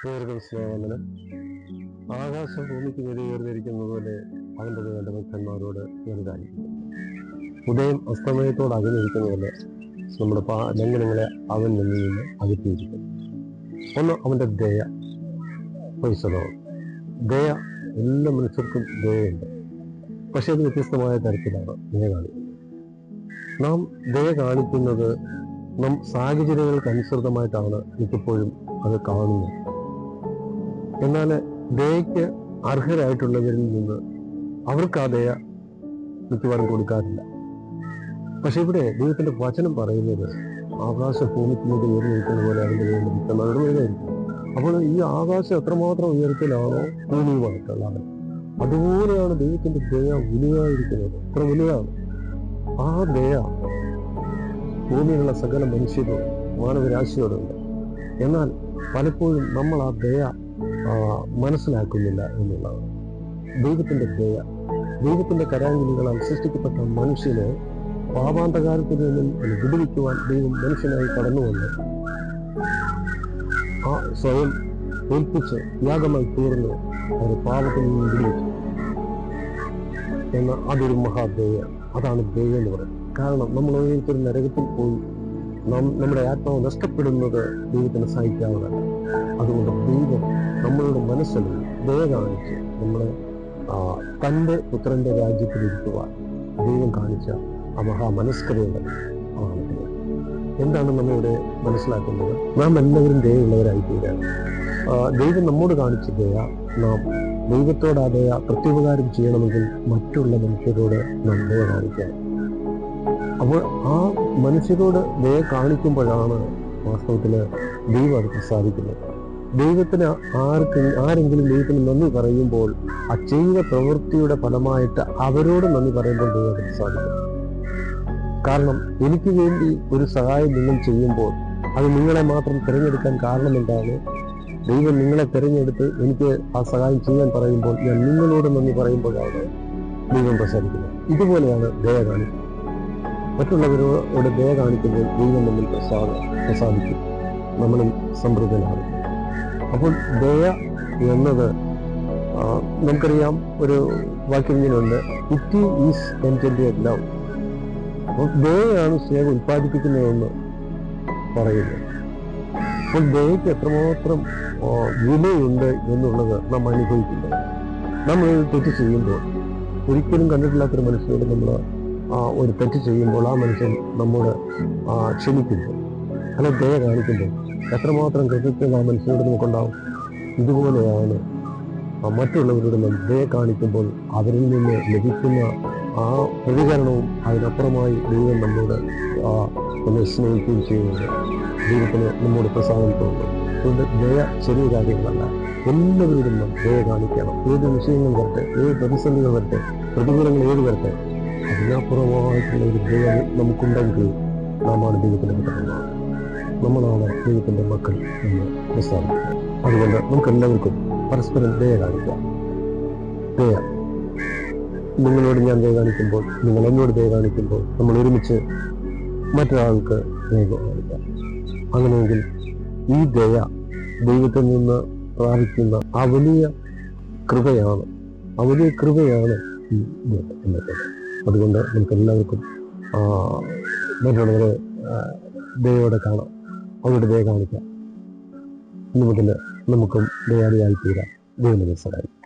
ഏവർക്കും സ്നേഹവന്ദനം. ആകാശം ഭൂമിക്ക് വേണ്ടി ഉയർന്നിരിക്കുന്നത് പോലെ അവൻ്റെ വേണ്ട ഭക്തന്മാരോട് വലുതായിരിക്കും. ഉദയം അസ്തമയത്തോട് അകന്നിരിക്കുന്ന പോലെ നമ്മുടെ ലംഘനങ്ങളെ അവൻ നിന്ന് അകറ്റിയിരിക്കും. ഒന്ന് അവൻ്റെ ദയ. പൈസതവും ദയ എല്ലാ മനുഷ്യർക്കും ദയുണ്ട്. പക്ഷെ അത് വ്യത്യസ്തമായ തരത്തിലാണ് ദയ കാണിക്കുന്നത്. നാം ദയ കാണിക്കുന്നത് നാം സാഹചര്യങ്ങൾക്ക് അനുസൃതമായിട്ടാണ് മിക്കപ്പോഴും അത് കാണുന്നത്. എന്നാൽ ദയയ്ക്ക് അർഹരായിട്ടുള്ളവരിൽ നിന്ന് അവർക്ക് ആ ദയ മിക്കവാറും കൊടുക്കാറില്ല. പക്ഷെ ഇവിടെ ദൈവത്തിന്റെ വചനം പറയുന്നത് ആകാശം ഭൂമിക്കുന്നത് ഉയർന്നിരിക്കുന്ന പോലെ അതിൻ്റെ ഭക്തന്മാരോട് ഉയർന്നിരിക്കും. അപ്പോൾ ഈ ആകാശം എത്രമാത്രം ഉയരത്തിലാണോ ഭൂമിയുമായിട്ടുള്ളത്, അതുപോലെയാണ് ദൈവത്തിന്റെ ദയ വലുതായിരിക്കുന്നത്. എത്ര വലുതാണ് ആ ദയ ഭൂമിയിലുള്ള സകല മനുഷ്യരോടും മാനവരാശിയോടുണ്ട്. എന്നാൽ പലപ്പോഴും നമ്മൾ ആ ദയ മനസ്സിലാക്കുന്നില്ല എന്നുള്ളതാണ്. ദൈവത്തിന്റെ ദയ, ദൈവത്തിന്റെ കരാങ്കിലികളാൽ സൃഷ്ടിക്കപ്പെട്ട മനുഷ്യനെ പാപാന്തകാരത്തിൽ നിന്നും വിടുവിക്കുവാൻ ദൈവം മനുഷ്യനായി കടന്നുവന്ന് ആ സ്വയം ഏൽപ്പിച്ച് യാഗമായി തീർന്ന് അവരെ പാപത്തിൽ നിന്നും വിടുവിച്ചു എന്ന അതൊരു മഹാദയ. അതാണ് ദയ എന്ന് പറയുന്നത്. കാരണം നമ്മൾ ഓരോരുത്തരും നരകത്തിൽ പോയി നമ്മുടെ ആത്മാവ് നഷ്ടപ്പെടുന്നത് ദൈവത്തിന് സഹിക്കാവുന്നതല്ല. അതുകൊണ്ട് ദൈവം നമ്മളുടെ മനസ്സിൽ ദയ കാണിച്ച് നമ്മളെ തൻ്റെ പുത്രന്റെ രാജ്യത്തിലിരിക്കുവാൻ ദൈവം കാണിച്ച ആ മഹാമനസ്കതയുടെ എന്താണ് നമ്മളിവിടെ മനസ്സിലാക്കുന്നത്? നാം എല്ലാവരും ദയുള്ളവരായി തീരാണ്. ദൈവം നമ്മോട് കാണിച്ച ദയ, നാം ദൈവത്തോട് ആ ദയ പ്രത്യുപകാരം ചെയ്യണമെങ്കിൽ മറ്റുള്ള മനുഷ്യരോട് നാം ദയ കാണിക്കണം. അപ്പോൾ ആ മനുഷ്യരോട് ദയ കാണിക്കുമ്പോഴാണ് വാസ്തവത്തിൽ ദൈവം അത് പ്രസാദിക്കുന്നത്. ദൈവത്തിന് ആരെങ്കിലും ദൈവത്തിന് നന്ദി പറയുമ്പോൾ ആ ചെയ്ത പ്രവൃത്തിയുടെ ഫലമായിട്ട് അവരോട് നന്ദി പറയുമ്പോൾ ദൈവം അത് പ്രസാദിക്കും. കാരണം എനിക്ക് വേണ്ടി ഒരു സഹായം നിങ്ങൾ ചെയ്യുമ്പോൾ അത് നിങ്ങളെ മാത്രം തിരഞ്ഞെടുക്കാൻ കാരണം എന്താണ്? ദൈവം നിങ്ങളെ തിരഞ്ഞെടുത്ത് എനിക്ക് ആ സഹായം ചെയ്യാൻ പറയുമ്പോൾ ഞാൻ നിങ്ങളോട് നന്ദി പറയുമ്പോഴാണ് ദൈവം പ്രസാദിക്കുന്നത്. ഇതുപോലെയാണ് ദയ കാണിക്കുന്നത്. മറ്റുള്ളവരോട് ദയ കാണിക്കുമ്പോൾ ദൈവം നമ്മിൽ പ്രസാദിക്കും, നമ്മളിൽ സംതൃപ്തനാകും. അപ്പോൾ ദയ എന്നത് നമുക്കറിയാം, ഒരു വാക്യം ഇങ്ങനെയുണ്ട്, പിറ്റി ഈസ് എൻറ്റൻഡ് ലവ്. അപ്പോൾ ദയയാണ് സ്നേഹം ഉൽപ്പാദിപ്പിക്കുന്നതെന്ന് പറയുന്നത്. അപ്പോൾ ദയയ്ക്ക് എത്രമാത്രം വിലയുണ്ട് എന്നുള്ളത് നാം അനുഭവിക്കുന്നത്. നമ്മൾ തെറ്റ് ചെയ്യുമ്പോൾ, ഒരിക്കലും കണ്ടിട്ടില്ലാത്തൊരു മനുഷ്യരോട് നമ്മൾ ഒരു തെറ്റ് ചെയ്യുമ്പോൾ ആ മനുഷ്യൻ നമ്മോട് ക്ഷമിക്കുമ്പോൾ അല്ല ദയ കാണിക്കുമ്പോൾ എത്രമാത്രം കൃത്യത ആ മനുഷ്യനോട് നമുക്കുണ്ടാവും. ഇതുപോലെയാണ് മറ്റുള്ളവരോട് നാം ദയ കാണിക്കുമ്പോൾ അവരിൽ നിന്ന് ലഭിക്കുന്ന ആ പ്രതികരണവും അതിനപ്പുറമായി ദൈവം നമ്മോട് നമ്മെ സ്നേഹിക്കുകയും ചെയ്യുന്നത്. ദൈവത്തിന് നമ്മോട് പ്രസാദിക്കുന്നുണ്ട്. അതുകൊണ്ട് ദയ ചെറിയ കാര്യങ്ങളല്ല. എല്ലാവരോടും നാം ദയ കാണിക്കണം. ഏത് വിഷയങ്ങൾ വരട്ടെ, ഏത് പ്രതിസന്ധികൾ വരട്ടെ, പ്രതികൂലങ്ങൾ ഏത് വരട്ടെ, അതിനപ്പുറമായിട്ടുള്ള ഒരു ദയ നമുക്കുണ്ടെങ്കിൽ നാമാണ് ദൈവത്തിൻ്റെ പുത്രന്മാർ, നമ്മളാണ് ദൈവത്തിൻ്റെ മക്കൾ എന്ന് പ്രസ്താവിക്കുക. അതുകൊണ്ട് നമുക്കെല്ലാവർക്കും പരസ്പരം ദയ കാണിക്കാം. ദയ, നിങ്ങളോട് ഞാൻ ദയ കാണിക്കുമ്പോൾ, നിങ്ങൾ എന്നോട് ദയ കാണിക്കുമ്പോൾ നമ്മൾ ഒരുമിച്ച് മറ്റൊരാൾക്ക് ദയ കാണിക്കാം. അങ്ങനെയെങ്കിൽ ഈ ദയ ദൈവത്തിൽ നിന്ന് പ്രാപിക്കുന്ന ആ വലിയ കൃപയാണ് ഈ എന്നത്. അതുകൊണ്ട് നമുക്കെല്ലാവർക്കും മറ്റുള്ളവരെ ദയയോടെ കാണാം, അവരുടെ ദയ കാണിക്കാം. ഇന്നു മുതൽ നമുക്കും ദയാളിയായി തീരാം. ദൈവം സഹായിക്കും.